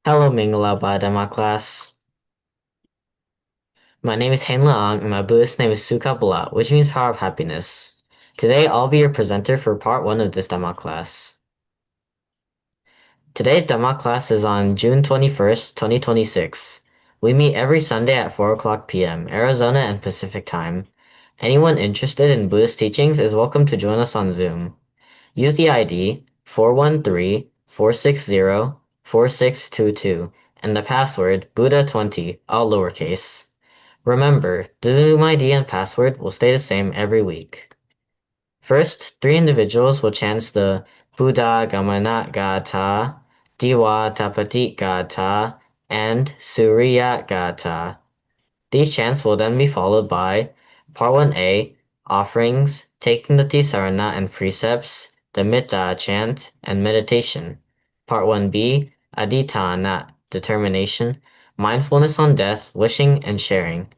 Hello, Mingala Dhamma class. My name is Hain Laang, and my Buddhist name is Sukha Bala, which means power of happiness. Today, I'll be your presenter for part 1 of this Dhamma class. Today's Dhamma class is on June 21st, 2026. We meet every Sunday at 4 o'clock p.m., Arizona and Pacific Time. Anyone interested in Buddhist teachings is welcome to join us on Zoom. Use the ID 413-460-4622 and the password Buddha20, all lowercase. Remember, the Zoom ID and password will stay the same every week. First, 3 individuals will chant the Buddha Gamana Gata, Diwa Tapati Gata, and Surya Gata. These chants will then be followed by Part 1A, offerings, taking the Tisarana and precepts, the Mitta chant, and meditation. Part 1B, Aditana, determination, mindfulness on death, wishing, and sharing.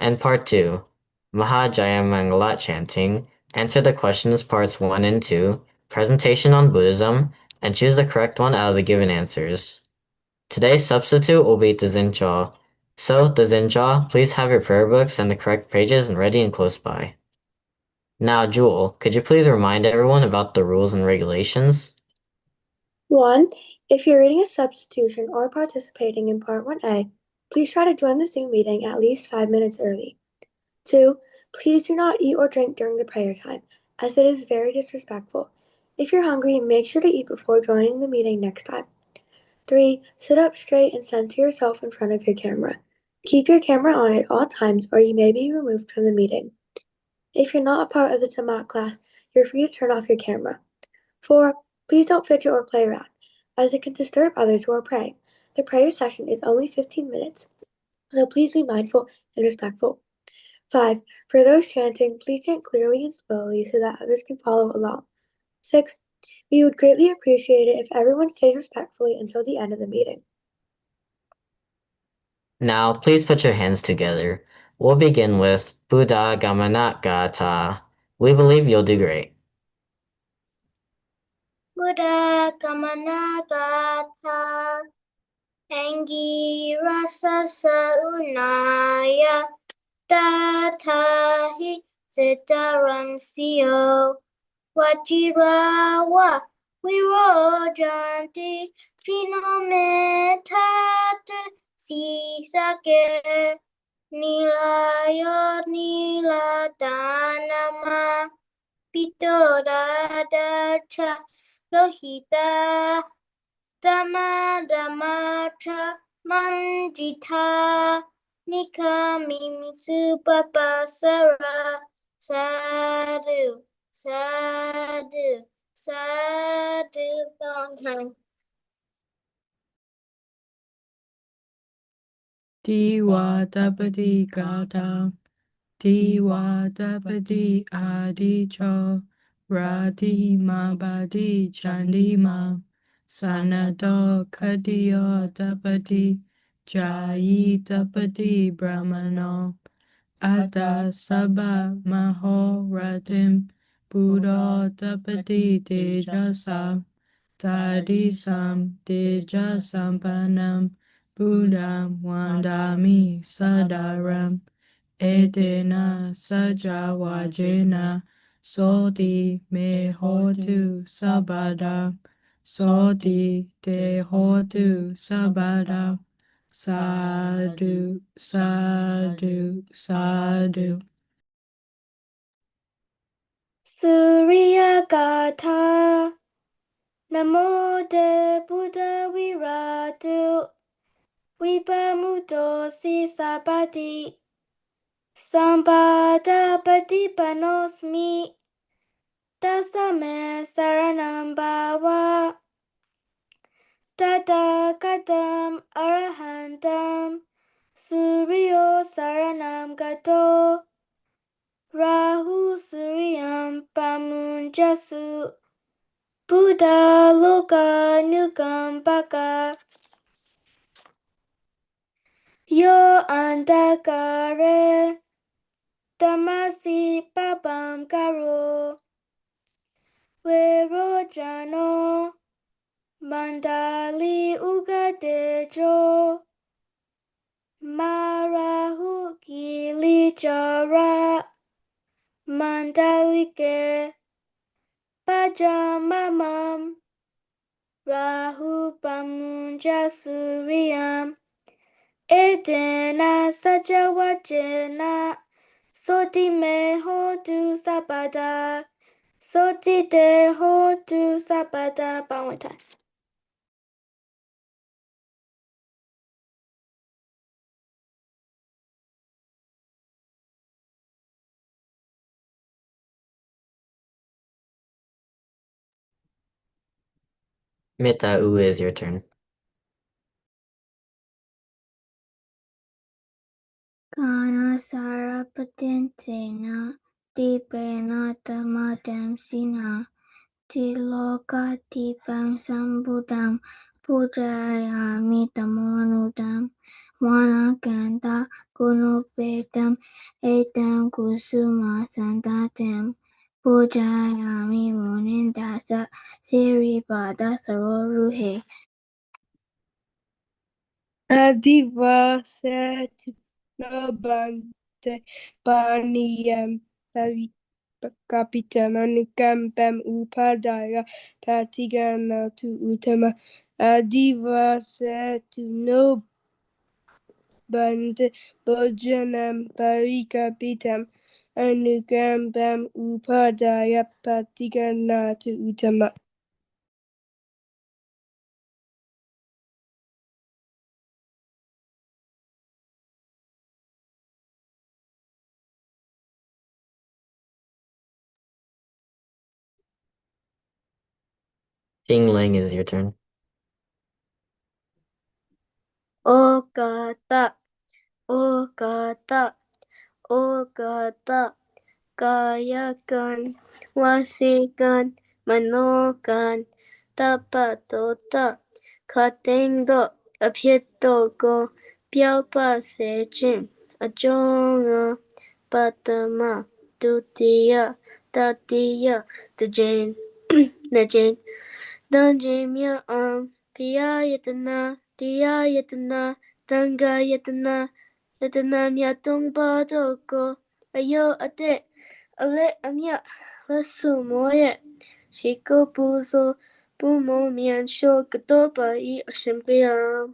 And Part 2, Mahajayamangala chanting, answer the questions parts 1 and 2, presentation on Buddhism, and choose the correct one out of the given answers. Today's substitute will be the Zincha. So, the Zincha, please have your prayer books and the correct pages ready and close by. Now, Jewel, could you please remind everyone about the rules and regulations? 1. If you're reading a substitution or participating in Part 1A, please try to join the Zoom meeting at least 5 minutes early. 2. Please do not eat or drink during the prayer time, as it is very disrespectful. If you're hungry, make sure to eat before joining the meeting next time. 3. Sit up straight and center yourself in front of your camera. Keep your camera on at all times or you may be removed from the meeting. If you're not a part of the Dhamma class, you're free to turn off your camera. 4. Please don't fidget or play around, as it can disturb others who are praying. The prayer session is only 15 minutes, so please be mindful and respectful. 5. For those chanting, please chant clearly and slowly so that others can follow along. 6. We would greatly appreciate it if everyone stays respectfully until the end of the meeting. Now, please put your hands together. We'll begin with Buddha Gamana Gata. We believe you'll do great. Buddha Gamana Gatha Angira Sasa Unaya Tatahi Sitaram Sio Wajirawa Virojanti Phenometat Sisake Nilayo Niladanama Pitodadacha Lohita Dhamma Manjita Nikamimsu Papasara Sadhu Sadhu Sadhu Long Diwa Tapati Gata, Diwa Tapati Adicho, Rati Mabadi Chandima, Sanato Kadiyo Tapati, Jayi Tapati Brahmano, Ata Sabha Maho Ratim, Buddha Tapati Tejasa, Tadisam Tejasampanam, Buddham Wandami Sadaram, Edena Sajawajena, Soti Me Hotu Sabada, Soti Te Hotu Sabada, Sadhu, Sadhu, Sadhu. Surya Gatha Namo De Buddha Viratu Vipamuto Si Sapati Sampada Patipanosmi Tasame Saranam Bhava Tata Katam Arahantam Suryo Saranam Gato Rahu Suryam Pamunjasu Buddha Loka Nukambaka Yo Andakare Tamasi Papam Karo Verojano Mandali ugadejo Marahu Gilichara Mandalike Pajamamam Rahu Pamunja Suriyam Edena Sajawajena Soti Meho Tu Sabada Soti Deho Tu Sabada Bawata. Mita, is your turn. Kana Sarapatintena Dipena Tamadam Sina Tiloka Dipam Sambudam Pujayami Tamonudam Wanakanta Gunupetam Etam Kusuma Santatam Pujayami Munindasa Siripada Saroruhe. Adivase no bante parniyam kapitam anukam upadaya patigana tu utama. Adivase no bante bojanam parikapitam anukam upadaya patigana tu utama. Ling, is your turn. Ogata, Ogata, Ogata, Kayakan, Wasikan, Manokan, Tapatota, Katendo, Apietoko, Piaupa Sejin, Ajonga, Patama, Tutia, Tatia, Tajane, Najane, Danjamia Piyayatana, Diyayatana, Dangayatana, Yatanamya Tongpa Toko, Ayo Ate, Ale Amya, Lasu Moye, Shiko Puso, Pumo Mian Sho Katopa I Ashimpia.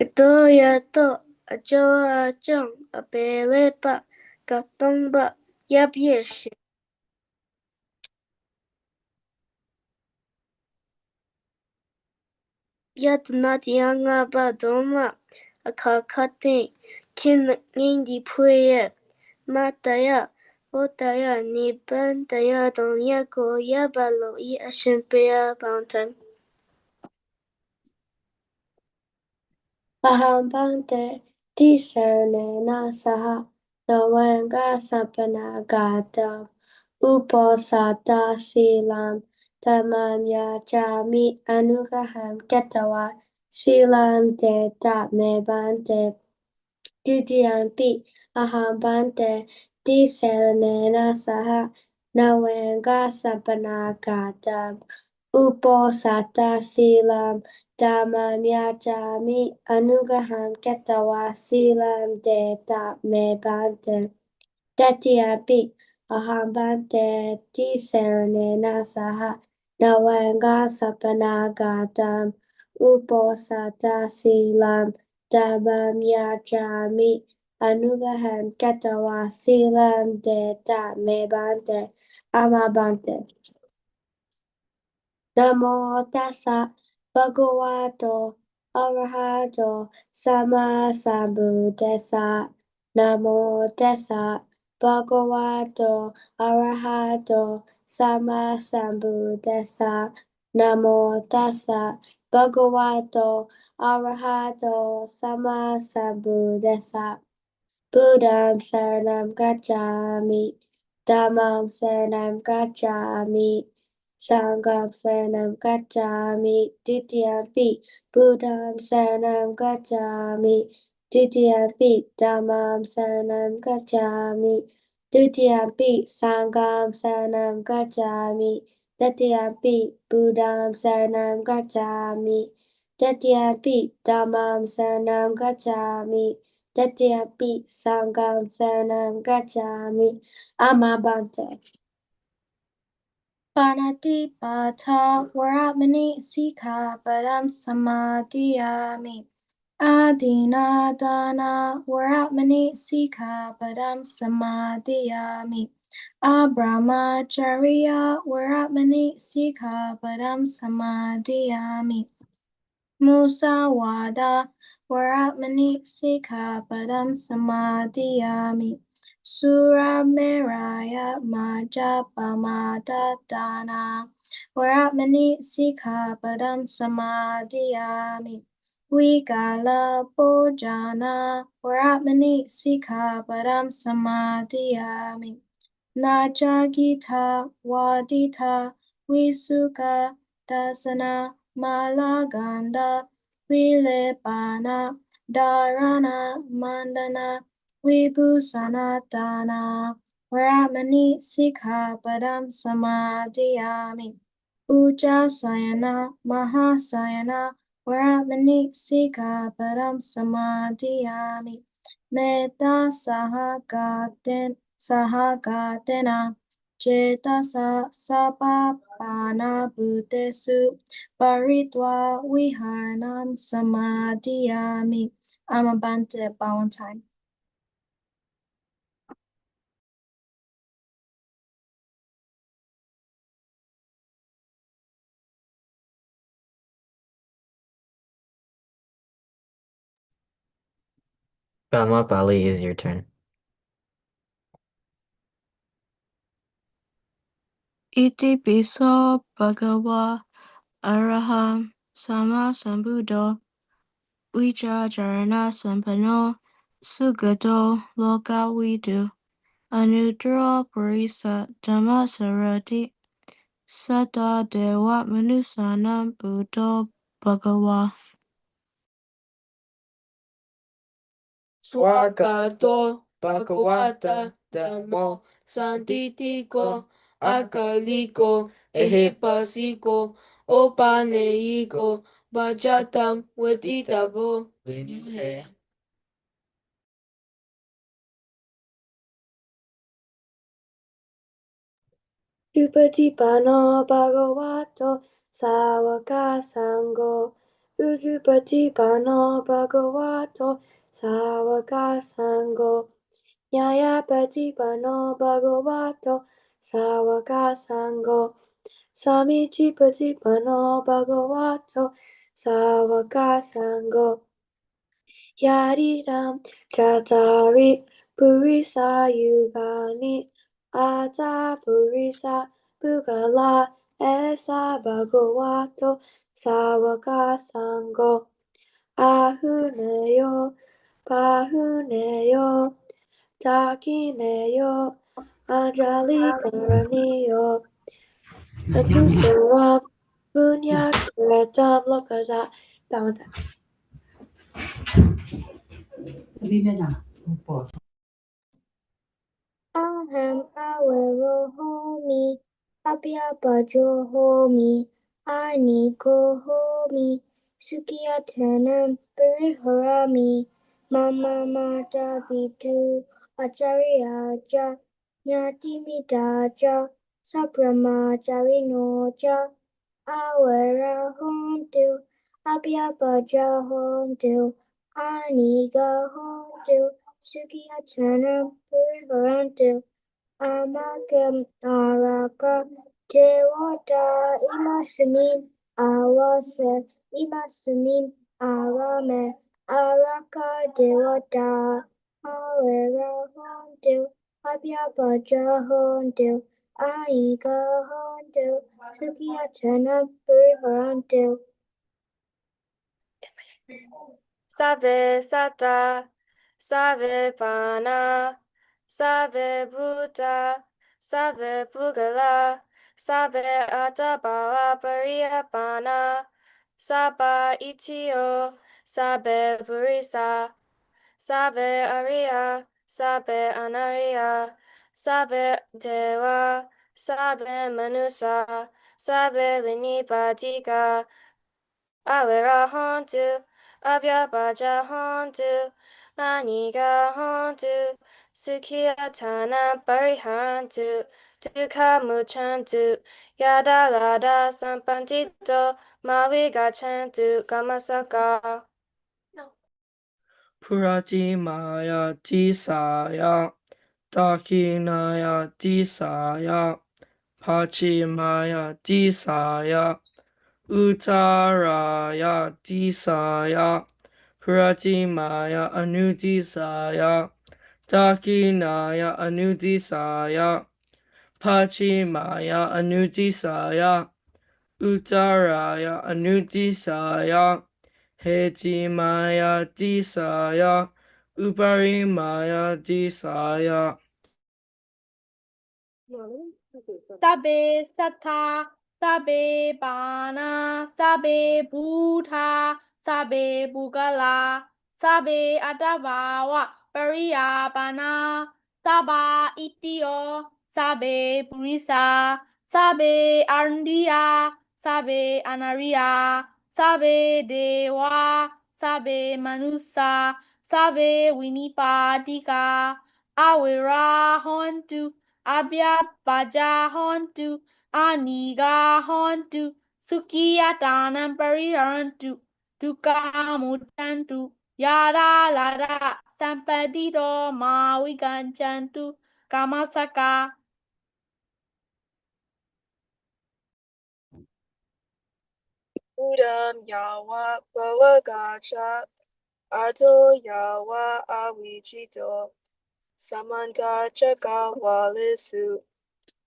Katoya To, Ajo Ajong, Abelepa, Katongba, Yabyeshi. Yatnatianga Badoma, Akakate, Kin Nindi Puye, Mataya, Otaya, Nibantaya, Donyako, Yabalo, I Ashimpea Mountain. Ahambante tiserne nasaha nawanga sampana gata uposata silam tamamya jami anugaham ketawa silam te me bante Didiyampi ahambante tiserne nasaha nawanga sampana gata uposata silam Dhamma anugaham ketawa silam de me bante. Tetiapi aham bante tiserne nasaha nawanga sapanagadam uposata silam Dhamma anugaham ketawa silam de me bante. Amabante. Namo tassa bhagavato arahato sammasambuddhassa. Namo tassa bhagavato arahato sammasambuddhassa. Namo tassa bhagavato arahato sammasambuddhassa. Buddham saranam gacchami. Dhammam saranam gacchami. Sangham saranam gacchami. Ditiyampi Buddham saranam gacchami. Ditiyampi Dhammam saranam gacchami. Ditiyampi Sangham saranam gacchami. Tatyampi Buddham Saranam Gacchami. Tatyampi Dhammam Saranam Gacchami. Tatyampi Sangham Saranam Gacchami. Amabante. Panatipata Varamani Sikha Padam Samadhiyami. Adina Dana Varamani Sikha Padam Samadhiyami. Abramacharya Varamani Sikha Padam Samadhiyami. Musawada Varamani Sikha Padam Samadhiyami. Surameraya Majapamadatana Varamani Sikha Padam Samadhiyami. Vigala Bojana Varamani Sikha Padam Samadhiyami. Najagita Wadita Visuka Dasana Malaganda Vilepana Dharana Mandana Vibhusanatana Varamani Sikha Padam Samadhiyami. Ujjasayana Mahasayana Varamani Sikha Padam Samadhiyami. Metta Sahagatena Cetasa Sabapana Bhutesu Paritva Viharanam Samadhiyami. Amabante Bawantine. Dhamma Bali, is your turn. Iti piso bhagava araham sama sambuddho vijajarana sampano sugato lokavidu anuttara purisa dhamma sarati Sada Dewa Manusanam Buddha Bhagava. Swagato Bhagavata Dhammo Santitiko Akaliko Ehipasiko Opaneiko Bajatam Waditabo Vinuhe. Upatipano Bhagavato Sawaka Sango. Ujupatipano Bhagavato Sawaka Sango. Nyayapatipano Bhagavato Sawaka Sango. Samijipatipano Bhagavato Sawaka Sango. Yadidam Chatari Purisa Yugani Ata Purisa Pugala Esa Bhagavato Sawaka Sango Ahuneyo Pahuneyo Takineyo Anjali Karaniyo Anuttaram Punyakretam Lokaza Bhawanta. Aham awero homi, abhyapajo homi, aniko homi, sukhiyatanam pariharami, mama mata pitu, acharyaja, nyatimitaja, sabrahmacharinoja, awera hontu, abhyapaja hontu, anika hontu, sukhiyatanam pariharantu. Amakam araka dewata imasumin awase imasumin arame araka dewata awera hondu abhyapaja hondu aika hondu sukhyatana puriharantu. Sabe sata, sabe pana, sabe buddha, sabe pugala, sabe atabawa pariyapana, saba itio, sabe purisa, sabe ariya, sabe anariya, sabe dewa, sabe manusa, sabe vinipatika, awera hontu, abyapaja hontu, aniga hontu, sukhiyatana parihantu, dukkhamuchantu, yadalada sampantito, mavigachantu kamasaka. Purati Maya Tisaya, Dakinaya Tisaya, Pachimaya Tisaya, Uttaraya Tisaya, Purati Maya Anutisaya, Dakinaya Anutisaya, Pachimaya Anutisaya, Uttaraya Anutisaya, Hetimaya Tisaya, Uparimaya Tisaya. Sabe Sata, Sabe Bana, Sabe Buddha, Sabe Bugala, Sabe Adavawa, Pariyapana, Saba Itio, Sabe Purisa, Sabe Arndia, Sabe Anaria, Sabe Dewa, Sabe Manusa, Sabe Winipadika, Awira Hontu, Abya Baja Hontu, Aniga Hontu, Sukiyatanam Pariharantu, Dukkhamutantu, Yada Lada, Sampadido Mawiganchantu, Kamasaka. Udam yawa bhavagacha ato yawa avichito samanta chakawalisu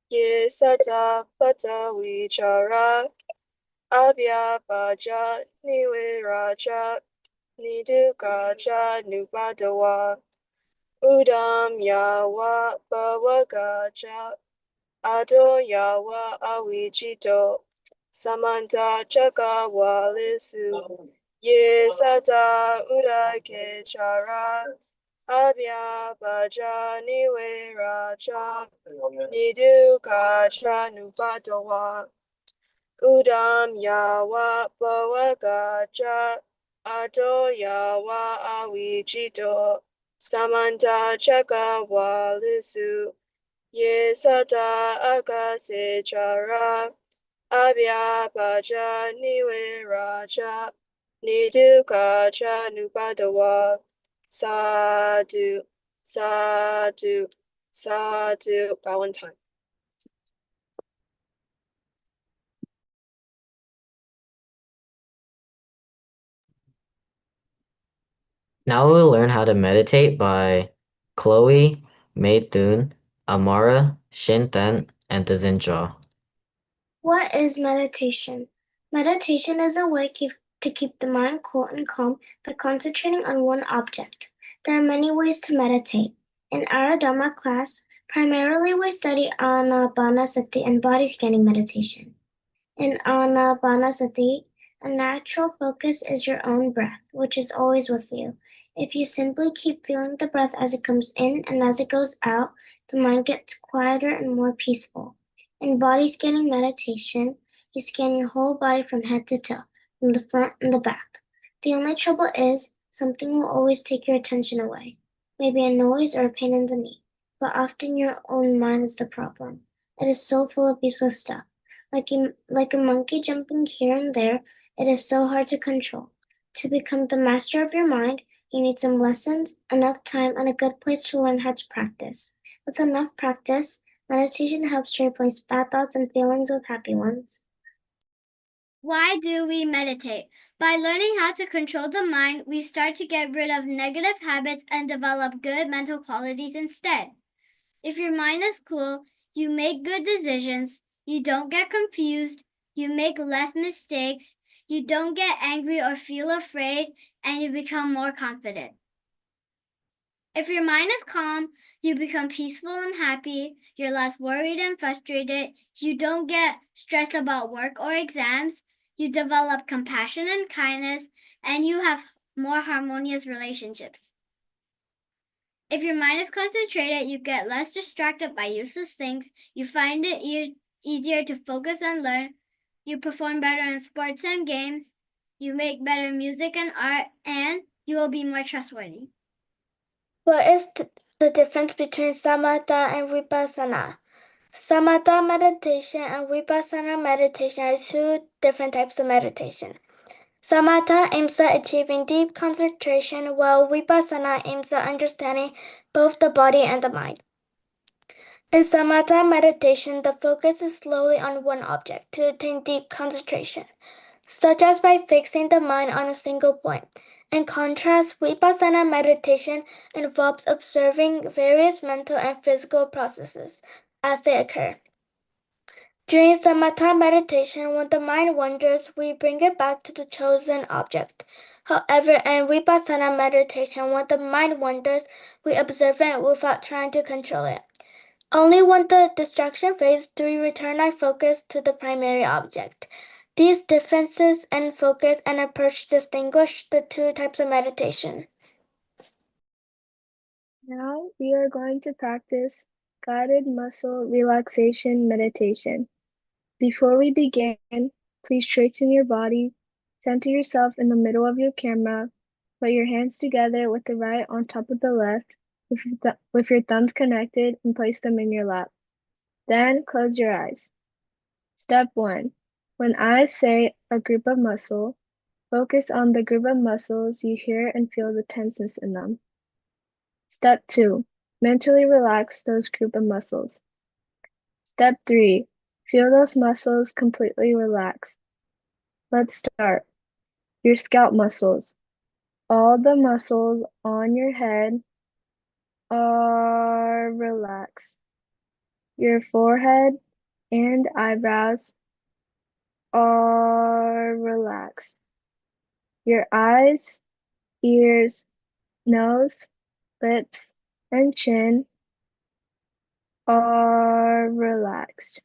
ye sata pata vichara abhyapaja niviraja nidukaja nupadawa udam yawa bhavagacha ato yawa avichito samanta chakawalisu ye sata udakechara abhya bhaja niwe raja nidukacha nupatawa udam yawa bhavagacha ato yawa avichito samanta chakawalisu ye sata akasechara abhya bhaja niwe raja nidukacha nupadawa sadhu sadhu sadhu. Bow one time. Now we'll learn how to meditate by Chloe, Mei Thun, Amara, Shinten, and Tazincha. What is meditation? Meditation is a way to keep the mind cool and calm by concentrating on one object. There are many ways to meditate. In our Dhamma class, primarily we study Anapanasati and body scanning meditation. In Anapanasati, a natural focus is your own breath, which is always with you. If you simply keep feeling the breath as it comes in and as it goes out, the mind gets quieter and more peaceful. In body scanning meditation, you scan your whole body from head to toe, from the front and the back. The only trouble is, something will always take your attention away, maybe a noise or a pain in the knee, but often your own mind is the problem. It is so full of useless stuff. Like a monkey jumping here and there, it is so hard to control. To become the master of your mind, you need some lessons, enough time, and a good place to learn how to practice. With enough practice, meditation helps to replace bad thoughts and feelings with happy ones. Why do we meditate? By learning how to control the mind, we start to get rid of negative habits and develop good mental qualities instead. If your mind is cool, you make good decisions, you don't get confused, you make less mistakes, you don't get angry or feel afraid, and you become more confident. If your mind is calm, you become peaceful and happy, you're less worried and frustrated, you don't get stressed about work or exams, you develop compassion and kindness, and you have more harmonious relationships. If your mind is concentrated, you get less distracted by useless things, you find it easier to focus and learn, you perform better in sports and games, you make better music and art, and you will be more trustworthy. What is the difference between samatha and vipassana? Samatha meditation and vipassana meditation are two different types of meditation. Samatha aims at achieving deep concentration, while vipassana aims at understanding both the body and the mind. In samatha meditation, the focus is slowly on one object to attain deep concentration, such as by fixing the mind on a single point. In contrast, vipassana meditation involves observing various mental and physical processes as they occur. During samatha meditation, when the mind wanders, we bring it back to the chosen object. However, in vipassana meditation, when the mind wanders, we observe it without trying to control it. Only when the distraction fades do we return our focus to the primary object. These differences in focus and approach distinguish the two types of meditation. Now we are going to practice guided muscle relaxation meditation. Before we begin, please straighten your body, center yourself in the middle of your camera, put your hands together with the right on top of the left, with your thumbs connected, and place them in your lap. Then close your eyes. Step 1. When I say a group of muscle, focus on the group of muscles you hear and feel the tenseness in them. Step 2. Mentally relax those group of muscles. Step 3. Feel those muscles completely relaxed. Let's start. Your scalp muscles. All the muscles on your head are relaxed. Your forehead and eyebrows are relaxed. Your eyes, ears, nose, lips, and chin are relaxed.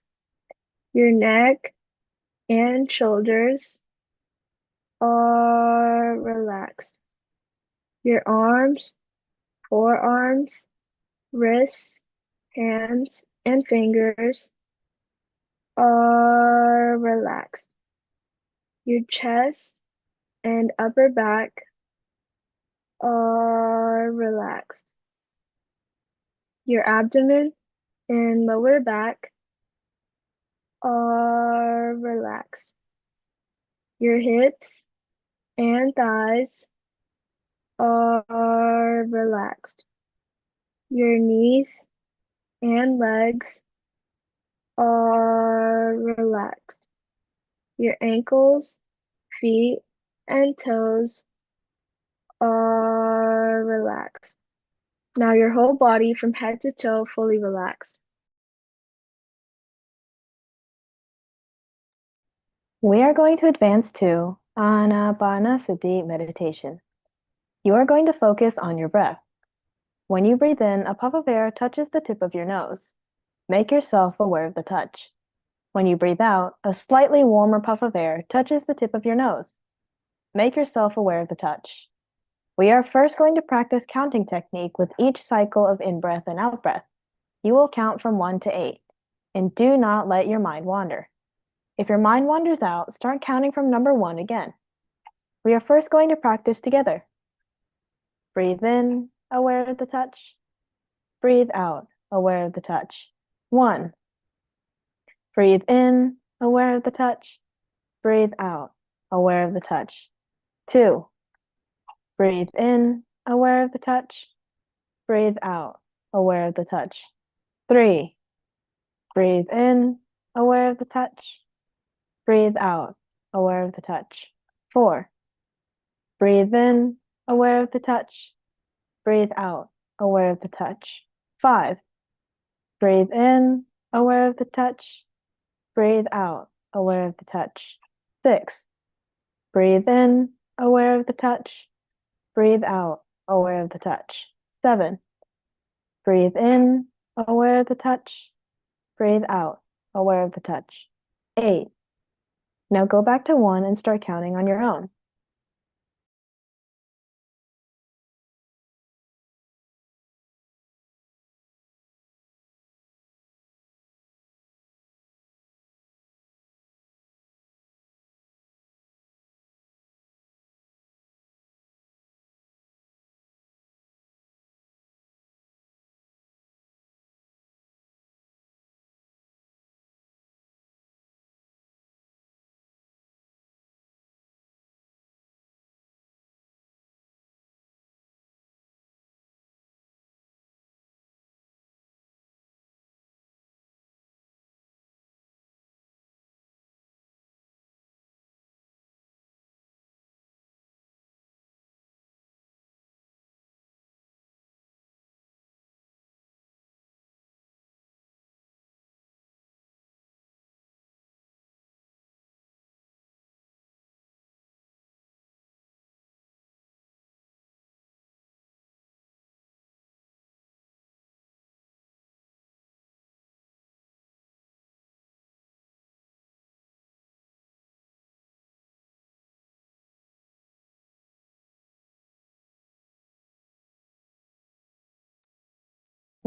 Your neck and shoulders are relaxed. Your arms, forearms, wrists, hands, and fingers are relaxed. Your chest and upper back are relaxed. Your abdomen and lower back are relaxed. Your hips and thighs are relaxed. Your knees and legs are relaxed. Your ankles, feet, and toes are relaxed. Now your whole body from head to toe fully relaxed. We are going to advance to Anapanasati meditation. You are going to focus on your breath. When you breathe in, a puff of air touches the tip of your nose. Make yourself aware of the touch. When you breathe out, a slightly warmer puff of air touches the tip of your nose. Make yourself aware of the touch. We are first going to practice counting technique with each cycle of in-breath and out-breath. You will count from 1 to 8, and do not let your mind wander. If your mind wanders out, start counting from number 1 again. We are first going to practice together. Breathe in, aware of the touch. Breathe out, aware of the touch. 1. Breathe in, aware of the touch. Breathe out, aware of the touch. 2. Breathe in, aware of the touch. Breathe out, aware of the touch. 3. Breathe in, aware of the touch. Breathe out, aware of the touch. 4. Breathe in, aware of the touch. Breathe out, aware of the touch. 5. Breathe in, aware of the touch. Breathe out, aware of the touch. 6. Breathe in, aware of the touch. Breathe out, aware of the touch. 7. Breathe in, aware of the touch. Breathe out, aware of the touch. 8. Now go back to 1 and start counting on your own.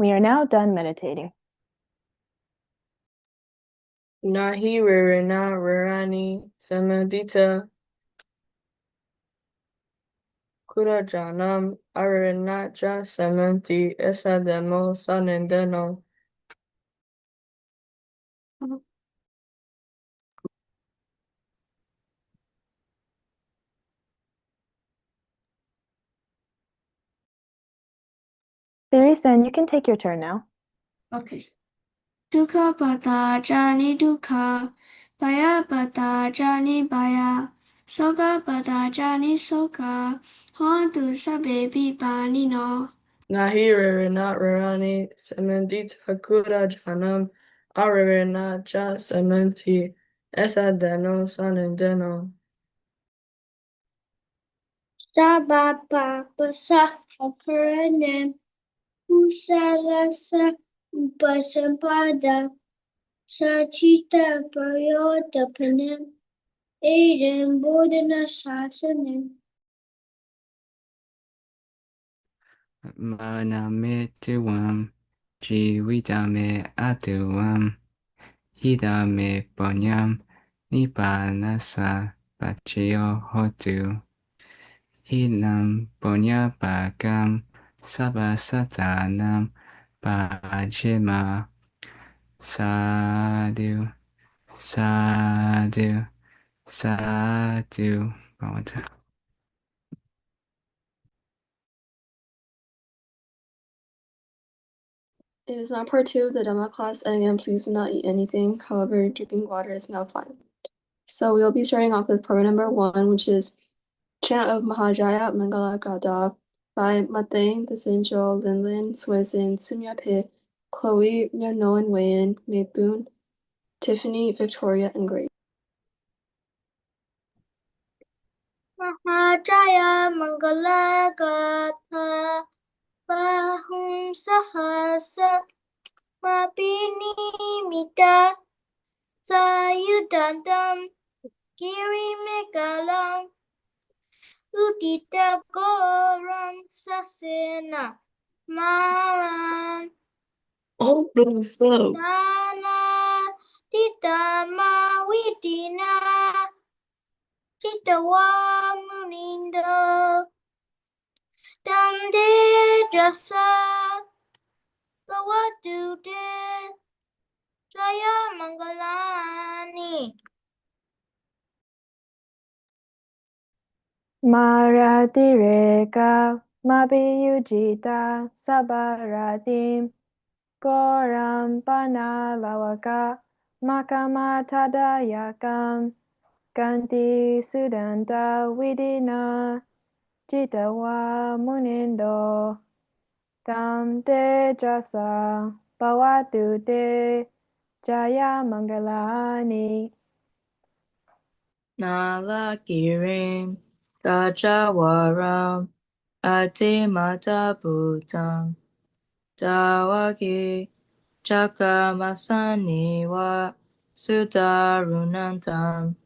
We are now done meditating. Nahi Rarana Rarani Samadita Kurajanam Aranaja Samanti Esademo Sanendeno. Sen, you can take your turn now. Okay. Dukkha pata jani dukkha, baya pata jani baya, soka pata jani soka, hontu sabe pipani no. Nahi Rarana Rarani Samandita Kurajanam Aranaja Samanti Esadeno Sanendeno. Sababa basa akaranem, usalasa upasampada, sachita payotapanem, aidem bodhana sasanem. Maname tuam, jividame atuam, idame ponyam, nipanasa pacio hotu, inam ponyapakam, sabasatanam, pajima, sadhu, sadhu, sadhu. It is now part 2 of the Dhamma class, and again, please do not eat anything. However, drinking water is now fine. So we'll be starting off with program number 1, which is Chant of Mahajaya Mangala Gada by Mathain, The Sinjo, Linlin, Swezin, Sumya Pit, Chloe, Noan Wayan, Maithun, Tiffany, Victoria, and Grace. Mahajaya Mangala Gatha Bahum Sahasa Mapini Mita Sayudantam Giri Megalam Udita Goram Sasena Maram Oh, no, slow. Nana Tita Mawidina Chitawa Munindo Damde Jasa Bawadu De Jaya Mangalani. Maratireka Mabiyujita Sabaratim Goram Panalawaka Makamatadayakam Ganti Sudanta Widina Jitawa Munindo Tam Te Jasa Bawatu Te Jaya Mangalani. Nalakirim Gajawaram Atimata Bhutam Dawaki Chakamasaniwa Sudarunantam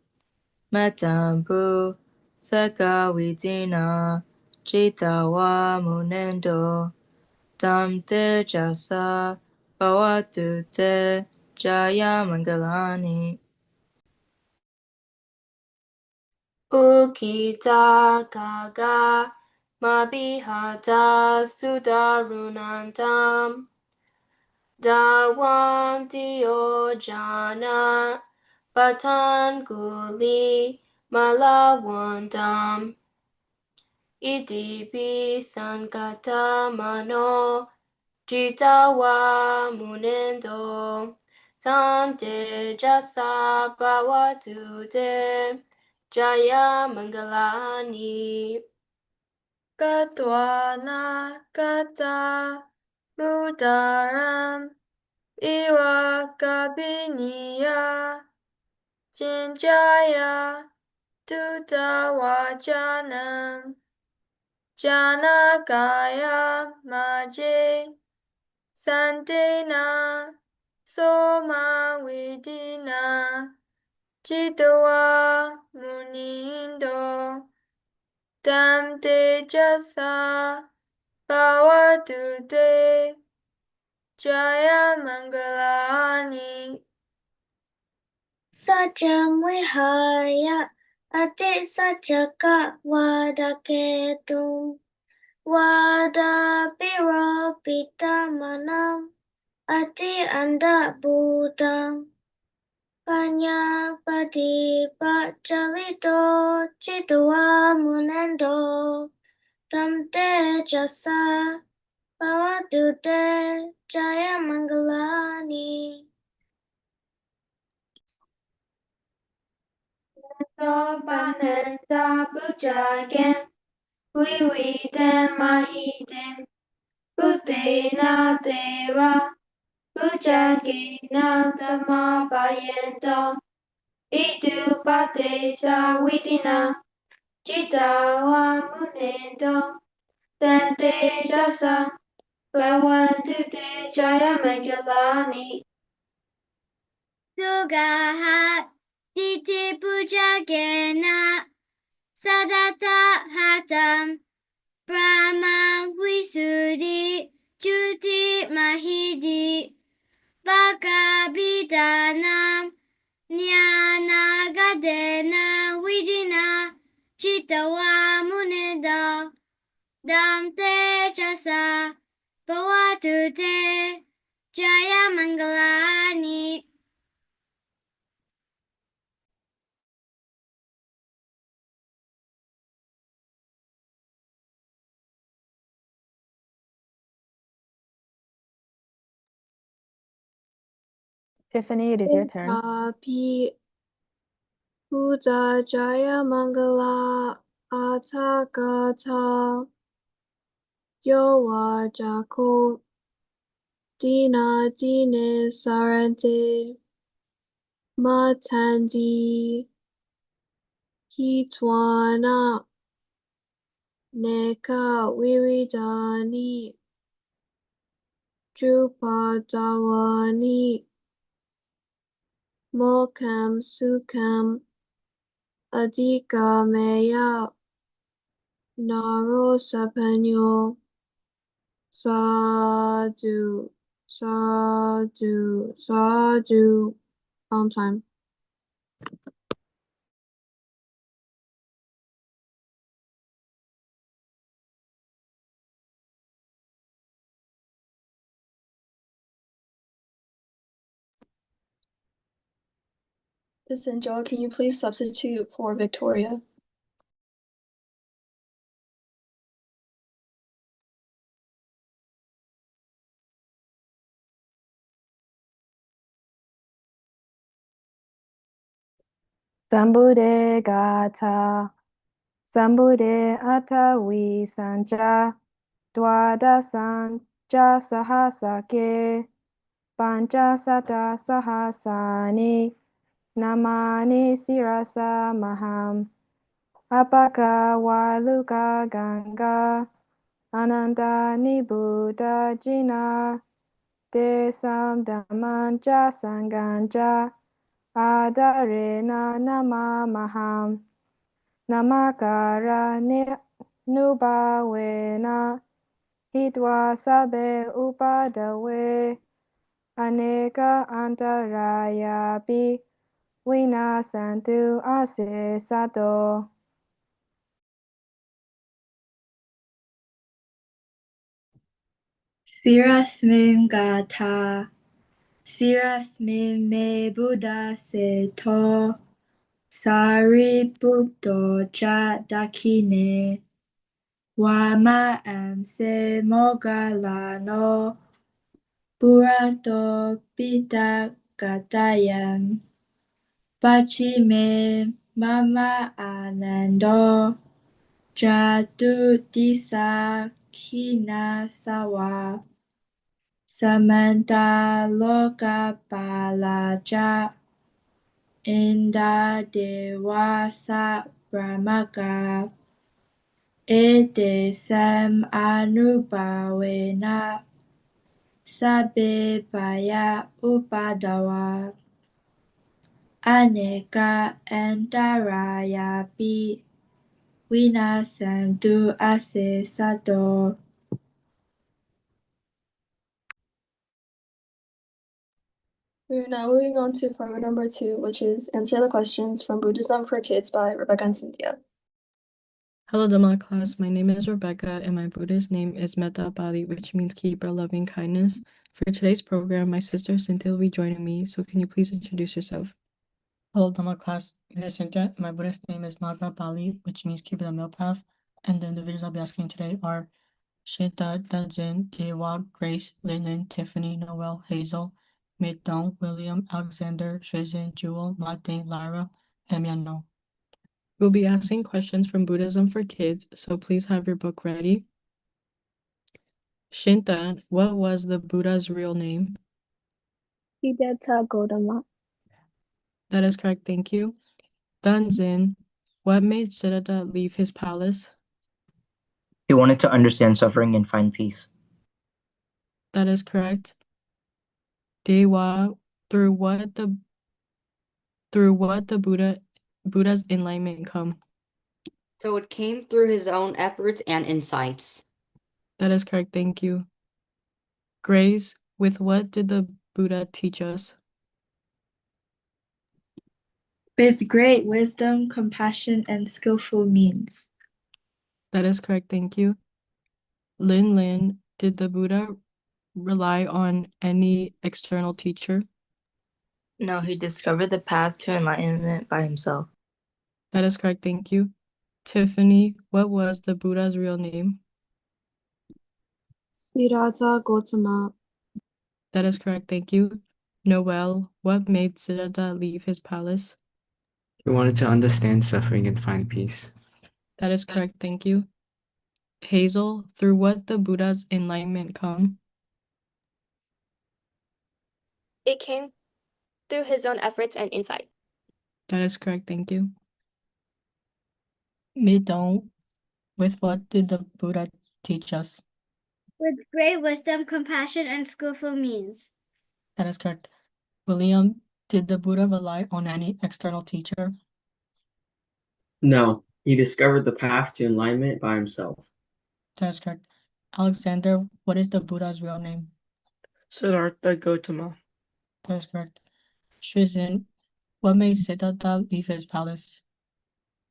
Metambu Sakawidina Jitawa Munendo Tam Te Jasa Bhavatu Te Jaya Mangalani. Ukita Gaga Mabihata Sudarunantam Dawam Diojana Patanguli Malawandam Idipi Sankata Mano Jitawa Munendo Tam Te Jasa Bhavatu Te Jaya Mangalani. Katwana kata Budaram Iwa Kabiniya Jinjaya Dutawajanam Janakaya Maje Santena Soma Widina Jitawa Munindo Tam Te Jasa Bhavatu Te Jaya Mangalani. Sajam Vihaya Ati Sajaka Vadaketum Vada Piropita Manam Ati Anda Bhutang Panyapati Pachalito Chitwa Munendo Tam Tejasa Bhavatute Jaya Mangalani. Sopanenta Bujagan Vividem Mahidem Buddhena Dera Bujagena Dhamma Bayento Itu Padesa Vidina Jitawa Munendo Tante Jasa Bhavantu Te Jaya Mangalani. Sugahat Diti Pujagena Sadata Hatam Brahma Visuddhi Juti Mahidi Bhagavidanam Jnanagadena Vidina Chitawa Munida Dam Tejasa Bhavatu Te Jaya Mangalani. Tiffany, it is your turn. Tapi Buddha Jaya Mangala Atagata Yowa Jako Dina Dine Sarante Matandi Hitwana Neka Wiridani Drupadawani Mokam Sukam Adikameya Naro Sapanyo Sadhu Sadhu Sadhu. On time. Listen, Joel, can you please substitute for Victoria? Sambude Gata. Sambude Atavi Sanja. Dwada Sanja Sahasake. Panchasata Sahasani. Namani Sirasa Maham. Apaka Waluka Ganga. Ananda Nibuddha Jina. Desam Damanja Sanganja. Adarena Namamaham. Namakara Nubawena. Hitwa Sabe Upadawe. Aneka Antarayapi. Vinasantu Ase Sato. Sirasmim Gata. Sirasmim Me Buddha Seto. Sariputto Cha Dakine. Wama Se Mogalano. Purato Pita Gatayam. Pachime Mama Anando. Jatu Disa Kina Sawa. Samanta Loka Palaja. Inda Dewasa Brahmaka. Ede Sam Anubhawena. Sabe Baya Upadawa. Aneka Antarayapi. Vinasantu Ase Sato. We're now moving on to program number 2, which is Answer the Questions from Buddhism for Kids by Rebecca and Cynthia. Hello, Dhamma class. My name is Rebecca, and my Buddhist name is Metta Bali, which means keeper loving kindness. For today's program, my sister Cynthia will be joining me, so can you please introduce yourself? Hello, Dhamma class. My name is Cynthia. My Buddhist name is Magna Bali, which means keeper the middle path. And the individuals I'll be asking today are Shita, Dadzin, Dewa, Grace, Lynn, Tiffany, Noel, Hazel, Midong, William, Alexander, Shizin, Jewel, Mating, Lyra, and Miano. We'll be asking questions from Buddhism for Kids, so please have your book ready. Shinta, what was the Buddha's real name? Siddhartha Gautama. That is correct, thank you. Dunzin, what made Siddhartha leave his palace? He wanted to understand suffering and find peace. That is correct. Dewa, through what the Buddha's enlightenment come? So it came through his own efforts and insights. That is correct, thank you. Grace, with what did the Buddha teach us? With great wisdom, compassion, and skillful means. That is correct, thank you. Lin, did the Buddha rely on any external teacher? No, he discovered the path to enlightenment by himself. That is correct, thank you. Tiffany, what was the Buddha's real name? Siddhartha Gautama. That is correct, thank you. Noel, what made Siddhartha leave his palace? He wanted to understand suffering and find peace. That is correct, thank you. Hazel, through what the Buddha's enlightenment come? It came through his own efforts and insight. That is correct, thank you. Midong, with what did the Buddha teach us? With great wisdom, compassion, and skillful means. That is correct. William, did the Buddha rely on any external teacher? No, he discovered the path to enlightenment by himself. That is correct. Alexander, what is the Buddha's real name? Siddhartha Gautama. That is correct. Shizin, what made Siddhartha leave his palace?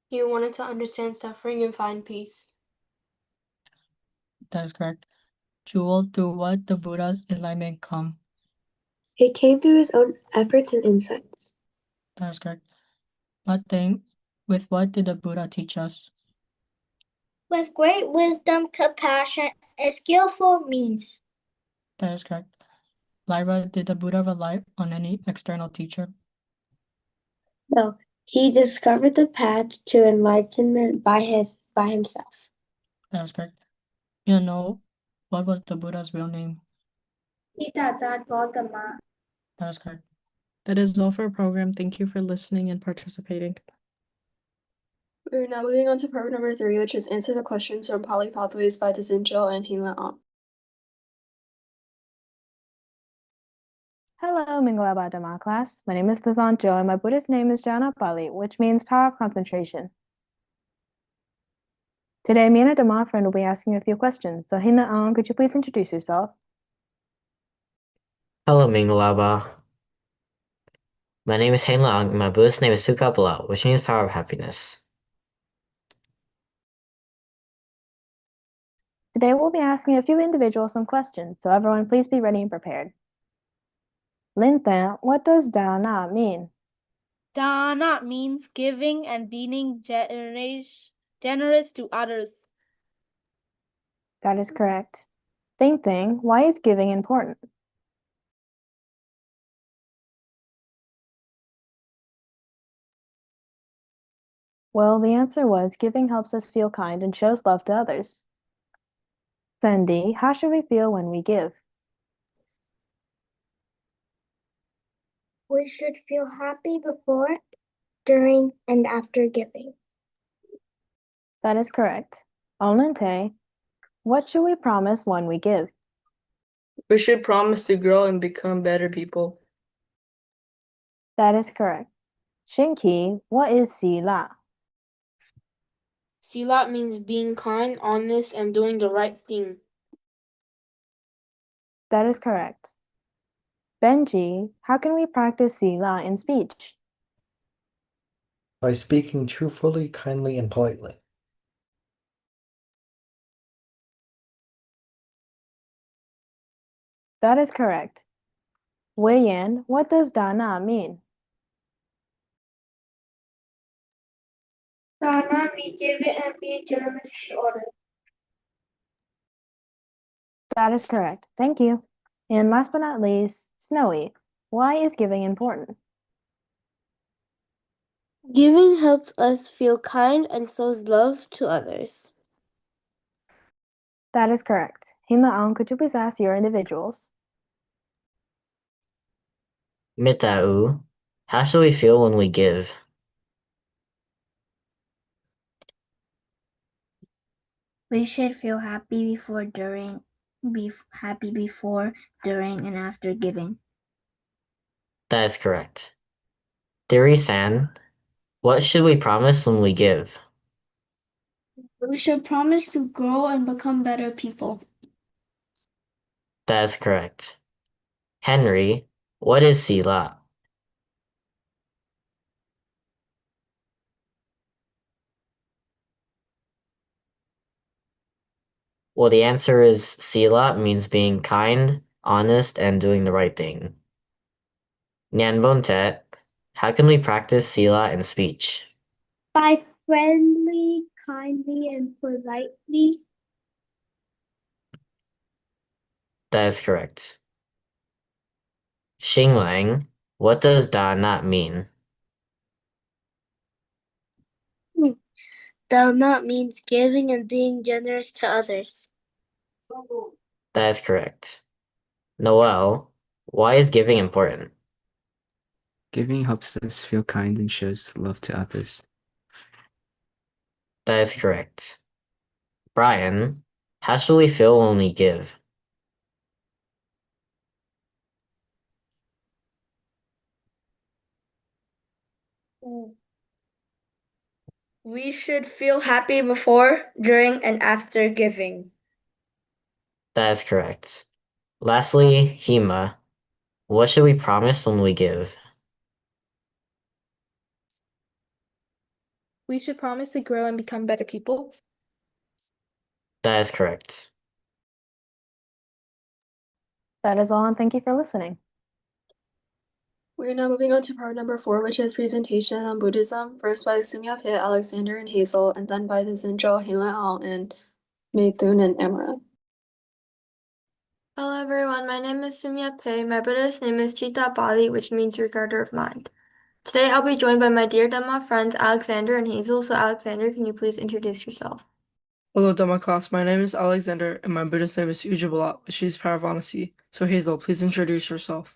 He wanted to understand suffering and find peace. That is correct. Jewel, through what the Buddha's enlightenment come? It came through his own efforts and insights. That is correct. Nothing, with what did the Buddha teach us? With great wisdom, compassion, and skillful means. That is correct. Lyra, did the Buddha rely on any external teacher? No, he discovered the path to enlightenment by himself. That is correct. You know, what was the Buddha's real name? Siddhartha Gautama. That is correct. That is all for our program. Thank you for listening and participating. We're now moving on to program number 3, which is Answer the Questions from Poly Pathways by Zinjo and Hila Ang. Hello, Mingalaba Dhamma class. My name is Pazanjo and my Buddhist name is Jana Pali, which means power of concentration. Today, me and a Dhamma friend will be asking you a few questions. So, Hina Ang, could you please introduce yourself? Hello, Mingalaba. My name is Hein Lang, and my Buddhist name is Sukapala, which means power of happiness. Today, we'll be asking a few individuals some questions, so everyone please be ready and prepared. Lin Than, what does Dana mean? Dana means giving and being generous to others. That is correct. Same thing, why is giving important? Well, the answer was giving helps us feel kind and shows love to others. Sandy, how should we feel when we give? We should feel happy before, during, and after giving. That is correct. Olnente, what should we promise when we give? We should promise to grow and become better people. That is correct. Shinki, what is Sila? Sila means being kind, honest, and doing the right thing. That is correct. Benji, how can we practice sila in speech? By speaking truthfully, kindly, and politely. That is correct. Wei Yan, what does dana mean? Dana means giving and being generous to others. That is correct. Thank you. And last but not least, Snowy, why is giving important? Giving helps us feel kind and shows love to others. That is correct. Himlaon, could you please ask your individuals? Mitau, how should we feel when we give? We should feel happy before, during, and after giving. That is correct. Diri-san, what should we promise when we give? We should promise to grow and become better people. That is correct. Henry, what is sila? Well, the answer is sila means being kind, honest, and doing the right thing. Nyanbontet, how can we practice sila in speech? By friendly, kindly, and politely. That is correct. Xinglang, what does da not mean? Dhamma means giving and being generous to others. That is correct. Noel, why is giving important? Giving helps us feel kind and shows love to others. That is correct. Brian, how should we feel when we give? We should feel happy before, during, and after giving. That is correct. Lastly, Hema, what should we promise when we give? We should promise to grow and become better people. That is correct. That is all, and thank you for listening. We're now moving on to part number 4, which is presentation on Buddhism, first by Sumya Pit, Alexander, and Hazel, and then by the Zinjo, Hela Al, and Meithun and Amara. Hello everyone, my name is Sumya Pei. My Buddhist name is Chitta Bali, which means regarder of mind. Today I'll be joined by my dear Dhamma friends Alexander and Hazel. So Alexander, can you please introduce yourself? Hello, Dhamma class. My name is Alexander, and my Buddhist name is Ujjabalat, which is Paravanasi. So Hazel, please introduce yourself.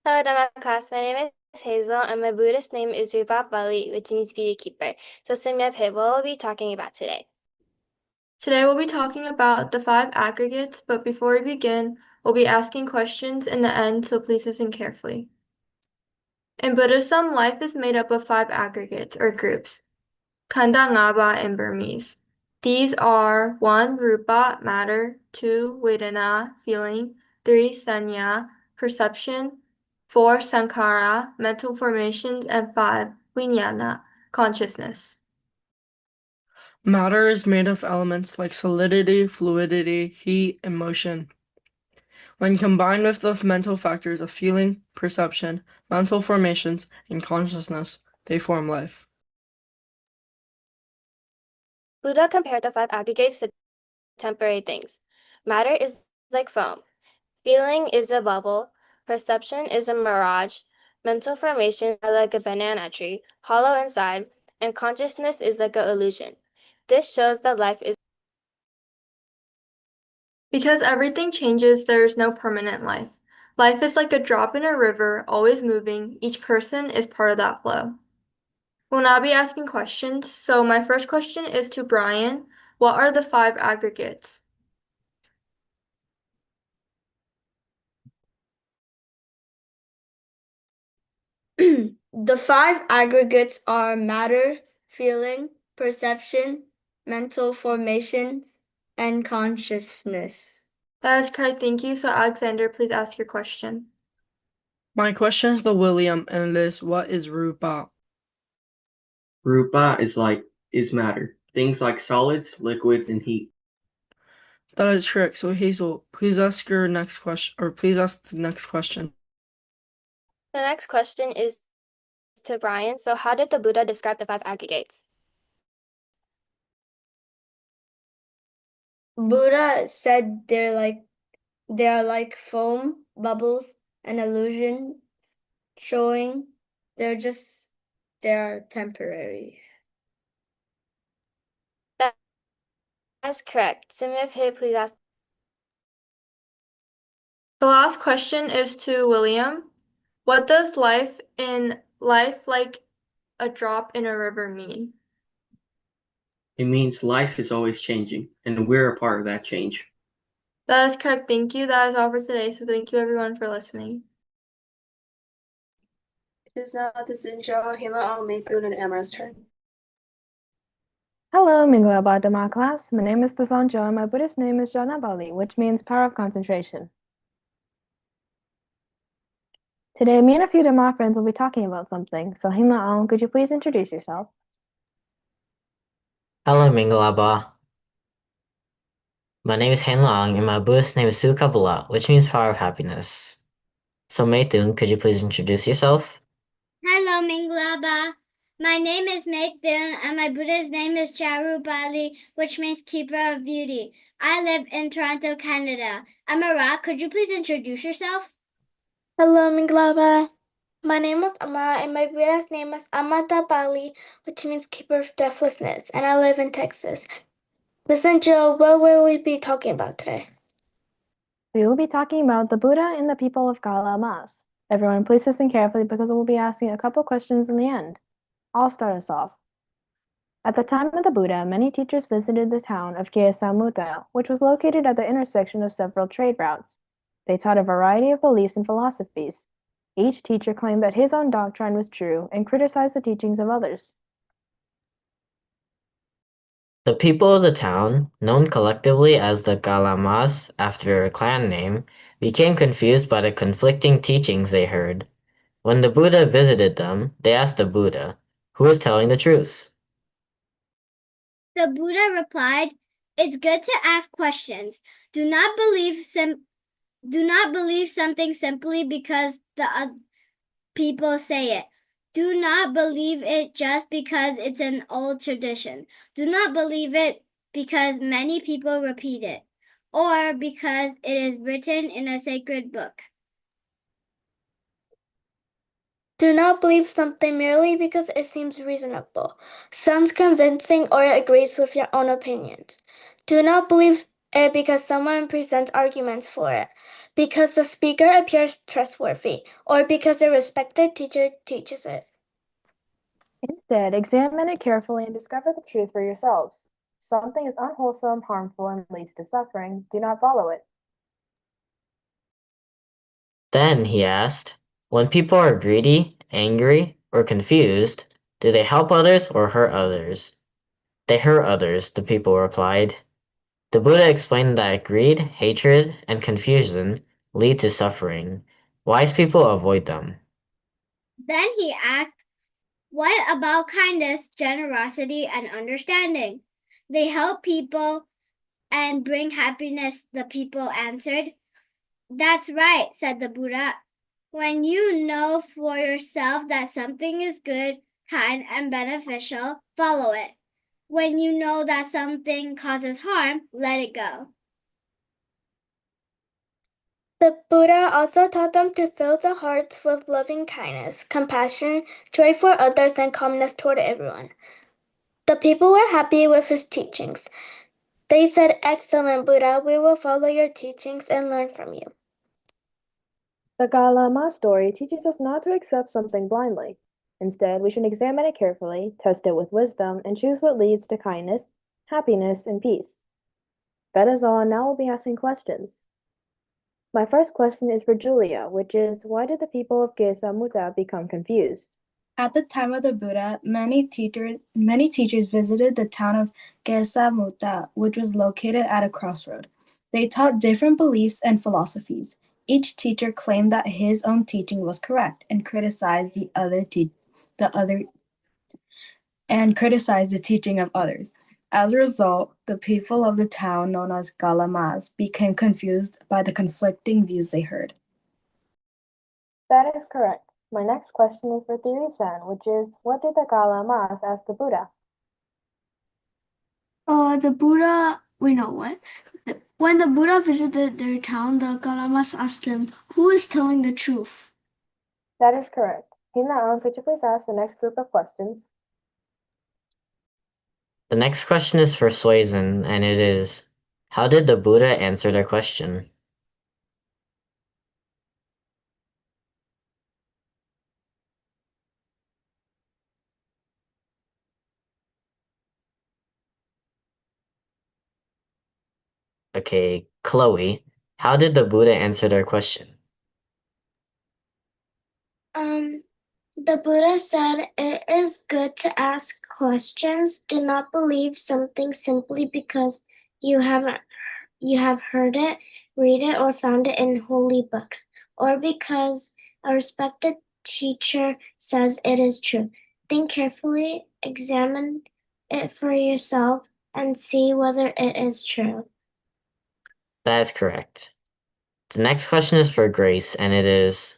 Hello Dhamma class, my name is Hazel and my Buddhist name is Rupa Bali, which means beauty keeper. So Sumya Pei, what will we be talking about today? Today we'll be talking about the 5 aggregates, but before we begin, we'll be asking questions in the end, so please listen carefully. In Buddhism, life is made up of 5 aggregates or groups. Khanda Ngaba in Burmese. These are 1. Rupa, matter, 2. Vedana, feeling, 3. Sanya, perception, 4. Sankhara, mental formations, and 5. Vijnana, consciousness. Matter is made of elements like solidity, fluidity, heat, and motion. When combined with the mental factors of feeling, perception, mental formations, and consciousness, they form life. Buddha compared the 5 aggregates to temporary things. Matter is like foam. Feeling is a bubble. Perception is a mirage. Mental formations are like a banana tree, hollow inside, and consciousness is like an illusion. This shows that life is. Because everything changes, there is no permanent life. Life is like a drop in a river, always moving. Each person is part of that flow. We'll now be asking questions. So my first question is to Brian. What are the 5 aggregates? The 5 aggregates are matter, feeling, perception, mental formations, and consciousness. That is correct, thank you. So Alexander, please ask your question. My question is to William and Liz. What is rupa? Rupa is matter. Things like solids, liquids, and heat. That is correct. So Hazel, please ask your next question, or please ask the next question. The next question is to Brian. So how did the Buddha describe the five aggregates? Buddha said they are like foam, bubbles, and illusion, showing they're temporary. That's correct. Simifhe, please ask. The last question is to William. What does life like a drop in a river mean? It means life is always changing, and we're a part of that change. That is correct, thank you. That is all for today, so thank you everyone for listening. It is now the Zinjo, Hima, Almethun, and Amra's turn. Hello, Minglaba Dhamma class. My name is Thazanjo and my Buddhist name is Janabali, which means power of concentration. Today, me and a few Dhamma friends will be talking about something. So, Hima Aung, could you please introduce yourself? Hello, Mingalaba. My name is Han Long, and my Buddhist name is Sukabala, which means power of happiness. So, Meitun, could you please introduce yourself? Hello, Minglaba. My name is Maekdun, and my Buddha's name is Charubali, which means keeper of beauty. I live in Toronto, Canada. Amara, could you please introduce yourself? Hello, Minglaba. My name is Amara, and my Buddha's name is Amata Bali, which means keeper of deathlessness, and I live in Texas. Listen, Joe, what will we be talking about today? We will be talking about the Buddha and the people of Gala Mas. Everyone, please listen carefully because we'll be asking a couple questions in the end. I'll start us off. At the time of the Buddha, many teachers visited the town of Kesamuta, which was located at the intersection of several trade routes. They taught a variety of beliefs and philosophies. Each teacher claimed that his own doctrine was true and criticized the teachings of others. The people of the town, known collectively as the Galamas after a clan name, became confused by the conflicting teachings they heard. When the Buddha visited them, they asked the Buddha, who was telling the truth? The Buddha replied, "It's good to ask questions. Do not believe something simply because the people say it. Do not believe it just because it's an old tradition. Do not believe it because many people repeat it, or because it is written in a sacred book. Do not believe something merely because it seems reasonable, sounds convincing, or agrees with your own opinions. Do not believe it because someone presents arguments for it, because the speaker appears trustworthy, or because a respected teacher teaches it. Instead, examine it carefully and discover the truth for yourselves. If something is unwholesome, harmful, and leads to suffering, do not follow it. Then he asked, when people are greedy, angry, or confused, do they help others or hurt others? They hurt others, the people replied. The Buddha explained that greed, hatred, and confusion lead to suffering. Wise people avoid them. Then he asked, what about kindness, generosity, and understanding? They help people and bring happiness, the people answered. That's right, said the Buddha. When you know for yourself that something is good, kind, and beneficial, follow it. When you know that something causes harm, let it go. The Buddha also taught them to fill their hearts with loving kindness, compassion, joy for others, and calmness toward everyone. The people were happy with his teachings. They said, "Excellent, Buddha, we will follow your teachings and learn from you." The Galama story teaches us not to accept something blindly. Instead, we should examine it carefully, test it with wisdom, and choose what leads to kindness, happiness, and peace. That is all, and now we'll be asking questions. My first question is for Julia, which is, why did the people of Gesammuta become confused? At the time of the Buddha, many teachers visited the town of Gesammuta, which was located at a crossroad. They taught different beliefs and philosophies. Each teacher claimed that his own teaching was correct and criticized the teaching of others. As a result, the people of the town known as Galamas became confused by the conflicting views they heard. That is correct. My next question is for Theory-san, which is, what did the Galamas ask the Buddha? The Buddha, we know what. When the Buddha visited their town, the Galamas asked him, "Who is telling the truth?" That is correct. Hina, could you please ask the next group of questions? The next question is for Suizan, and it is, how did the Buddha answer their question? Okay, Chloe, how did the Buddha answer their question? The Buddha said, "It is good to ask questions. Do not believe something simply because you have heard it, read it, or found it in holy books, or because a respected teacher says it is true. Think carefully, examine it for yourself, and see whether it is true." That is correct. The next question is for Grace, and it is,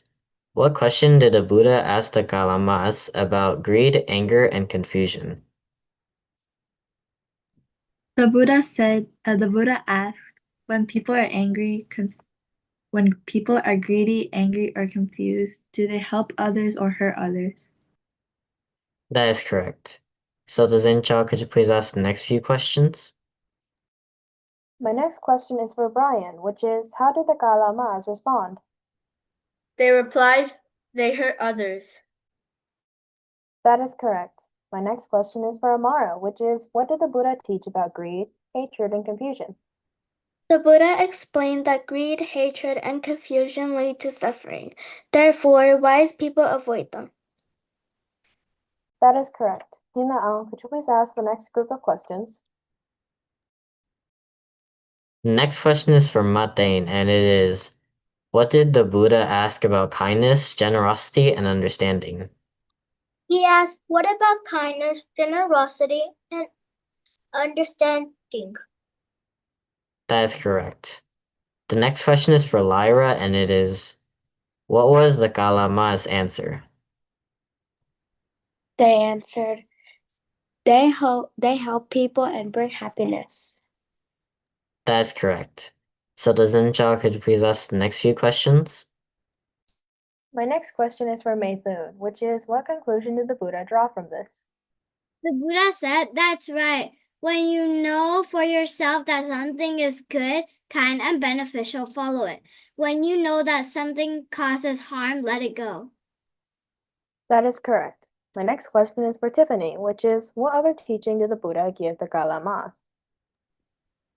what question did the Buddha ask the Galamas about greed, anger, and confusion? The Buddha asked, when people are when people are greedy, angry, or confused, do they help others or hurt others? That is correct. So, Zinchao, could you please ask the next few questions? My next question is for Brian, which is, how did the Galamas respond? They replied, "They hurt others." That is correct. My next question is for Amara, which is, what did the Buddha teach about greed, hatred, and confusion? The Buddha explained that greed, hatred, and confusion lead to suffering. Therefore, wise people avoid them. That is correct. Hina, could you please ask the next group of questions? The next question is for Matane, and it is, what did the Buddha ask about kindness, generosity, and understanding? He asked, "What about kindness, generosity, and understanding?" That is correct. The next question is for Lyra, and it is, what was the Kalama's answer? They answered, they help people and bring happiness. That is correct. So, Zinchao, could you please ask the next few questions? My next question is for Maythun, which is, what conclusion did the Buddha draw from this? The Buddha said, "That's right. When you know for yourself that something is good, kind, and beneficial, follow it. When you know that something causes harm, let it go." That is correct. My next question is for Tiffany, which is, what other teaching did the Buddha give the Galamas?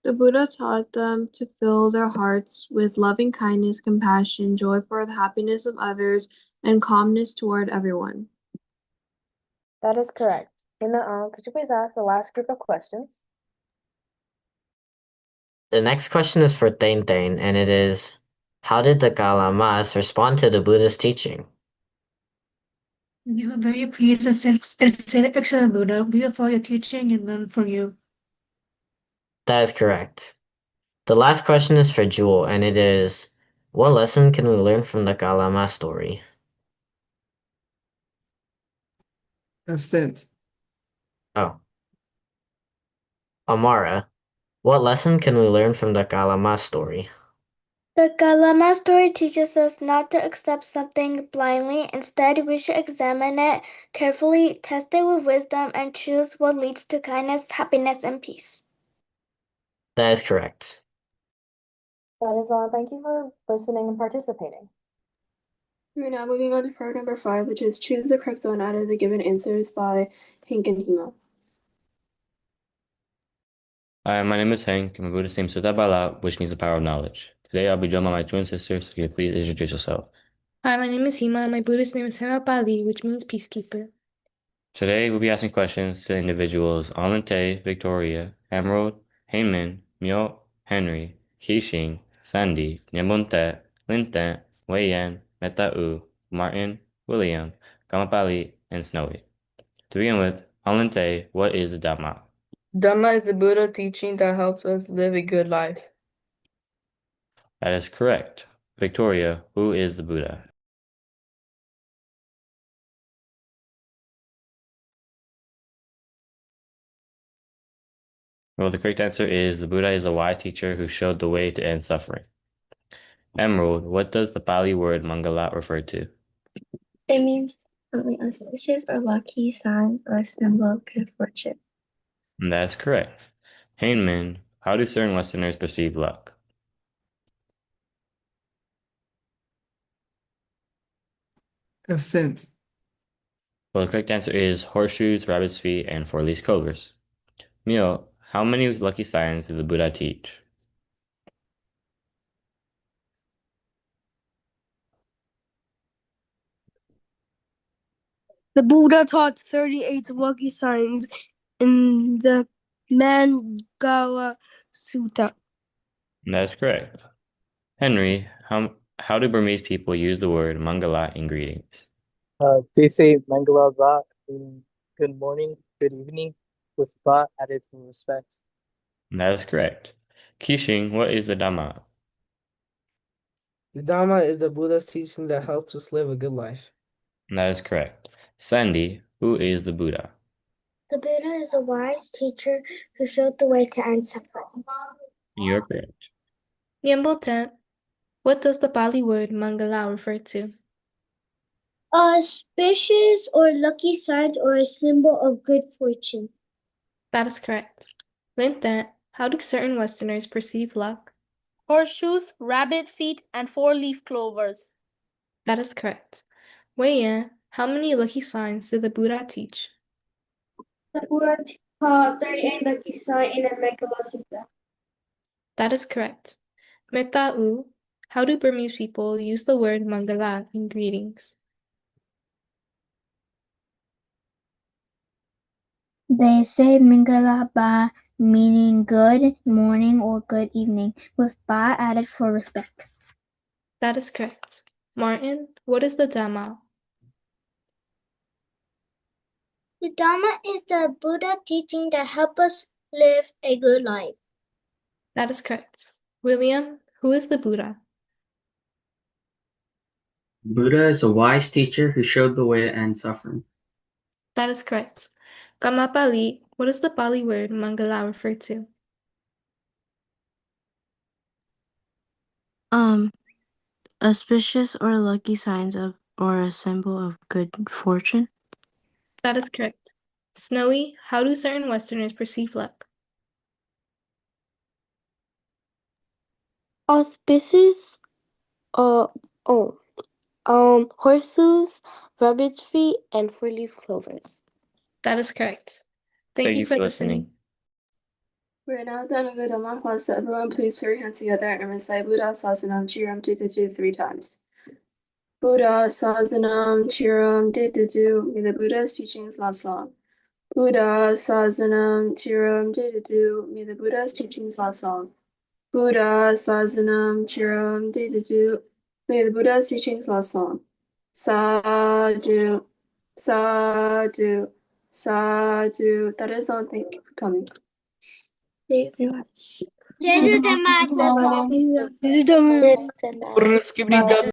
The Buddha taught them to fill their hearts with loving kindness, compassion, joy for the happiness of others, and calmness toward everyone. That is correct. Hina, could you please ask the last group of questions? The next question is for Tain Tain, and it is, how did the Kalamas respond to the Buddha's teaching? We are very pleased and said, "Excellent Buddha, we will follow your teaching and learn from you." That is correct. The last question is for Jewel, and it is, what lesson can we learn from the Kalama story? Have sent. Oh. Amara, what lesson can we learn from the Kalama story? The Kalama story teaches us not to accept something blindly. Instead, we should examine it carefully, test it with wisdom, and choose what leads to kindness, happiness, and peace. That is correct. That is all. Thank you for listening and participating. We're now moving on to part number 5, which is choose the correct one out of the given answers by Hank and Hima. Hi, my name is Hank, and my Buddhist name is Sutabala, which means the power of knowledge. Today I'll be joined by my twin sisters, so can you please introduce yourself? Hi, my name is Hima. My Buddhist name is Pali, which means peacekeeper. Today we'll be asking questions to the individuals Alante, Victoria, Emerald, Heyman, Myo, Henry, Kixing, Sandy, Nyamunte, Linten, Weiyan, Metau, Martin, William, Kamapali, and Snowy. To begin with, Alente, what is the Dhamma? Dhamma is the Buddha teaching that helps us live a good life. That is correct. Victoria, who is the Buddha? Well, the correct answer is the Buddha is a wise teacher who showed the way to end suffering. Emerald, what does the Pali word Mangala refer to? It means auspicious or lucky signs or a symbol of good fortune. And that is correct. Hainman, how do certain Westerners perceive luck? Absent. Well, the correct answer is horseshoes, rabbit's feet, and four-leaf clovers. Mio, how many lucky signs did the Buddha teach? The Buddha taught 38 lucky signs in the Mangala Sutta. That is correct. Henry, how do Burmese people use the word Mangala in greetings? They say Mangala Ba, meaning good morning, good evening, with Ba added for respect. That is correct. Kishing, what is the Dhamma? The Dhamma is the Buddha's teaching that helps us live a good life. That is correct. Sandy, who is the Buddha? The Buddha is a wise teacher who showed the way to end suffering. You're correct. Nyambotan, what does the Pali word Mangala refer to? Auspicious or lucky signs or a symbol of good fortune. That is correct. Linten, how do certain Westerners perceive luck? Horseshoes, rabbit feet, and four-leaf clovers. That is correct. Weiyan, how many lucky signs did the Buddha teach? The Buddha taught 38 lucky signs in the Megala Sutta. That is correct. Meta'u, how do Burmese people use the word Mangala in greetings? They say Mingala Ba, meaning good morning or good evening, with Ba added for respect. That is correct. Martin, what is the Dhamma? The Dhamma is the Buddha teaching that helps us live a good life. That is correct. William, who is the Buddha? Buddha is a wise teacher who showed the way to end suffering. That is correct. Kamapali, what does the Pali word Mangala refer to? Auspicious or lucky signs of or a symbol of good fortune. That is correct. Snowy, how do certain Westerners perceive luck? Auspicious, horseshoes, rabbit's feet, and four-leaf clovers. That is correct. Thank you for listening. We're now done with the Dhamma class, so everyone please put your hands together and recite Buddha Sasanam Chiram Titutu 3 times. Buddha Sasanam Chiram Titutu. May the Buddha's teachings last long. Buddha Sasanam Chiram Titutu. May the Buddha's teachings last long. Buddha Sasanam Chiram Titutu. May the Buddha's teachings last long. Sadhu, sadhu, sadhu. That is all. Thank you for coming. Jesu Dhamma. Jesu Dhamma.